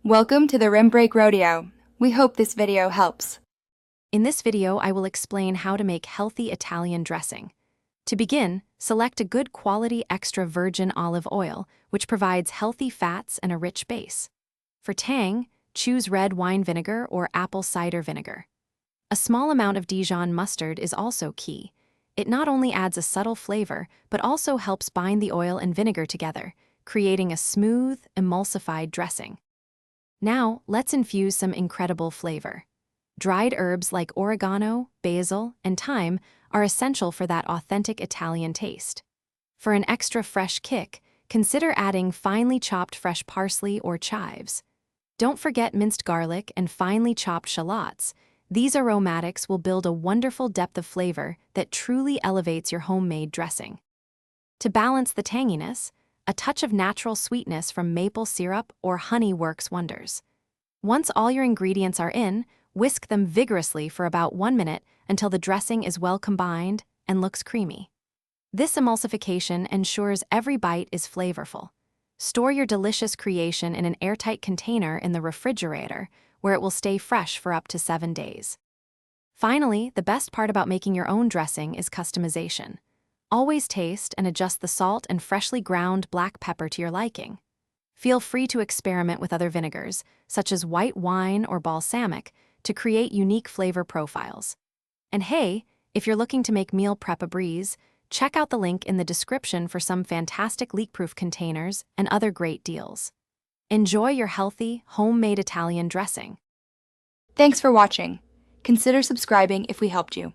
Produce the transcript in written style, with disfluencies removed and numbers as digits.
Welcome to the Rim Break Rodeo. We hope this video helps. In this video, I will explain how to make healthy Italian dressing. To begin, select a good quality extra virgin olive oil, which provides healthy fats and a rich base. For tang, choose red wine vinegar or apple cider vinegar. A small amount of Dijon mustard is also key. It not only adds a subtle flavor, but also helps bind the oil and vinegar together, creating a smooth, emulsified dressing. Now, let's infuse some incredible flavor. Dried herbs like oregano, basil, and thyme are essential for that authentic Italian taste. For an extra fresh kick, consider adding finely chopped fresh parsley or chives. Don't forget minced garlic and finely chopped shallots. These aromatics will build a wonderful depth of flavor that truly elevates your homemade dressing. To balance the tanginess, a touch of natural sweetness from maple syrup or honey works wonders. Once all your ingredients are in, whisk them vigorously for about 1 minute until the dressing is well combined and looks creamy. This emulsification ensures every bite is flavorful. Store your delicious creation in an airtight container in the refrigerator, where it will stay fresh for up to 7 days. Finally, the best part about making your own dressing is customization. Always taste and adjust the salt and freshly ground black pepper to your liking. Feel free to experiment with other vinegars, such as white wine or balsamic, to create unique flavor profiles. And hey, if you're looking to make meal prep a breeze, check out the link in the description for some fantastic leak-proof containers and other great deals. Enjoy your healthy, homemade Italian dressing. Thanks for watching. Consider subscribing if we helped you.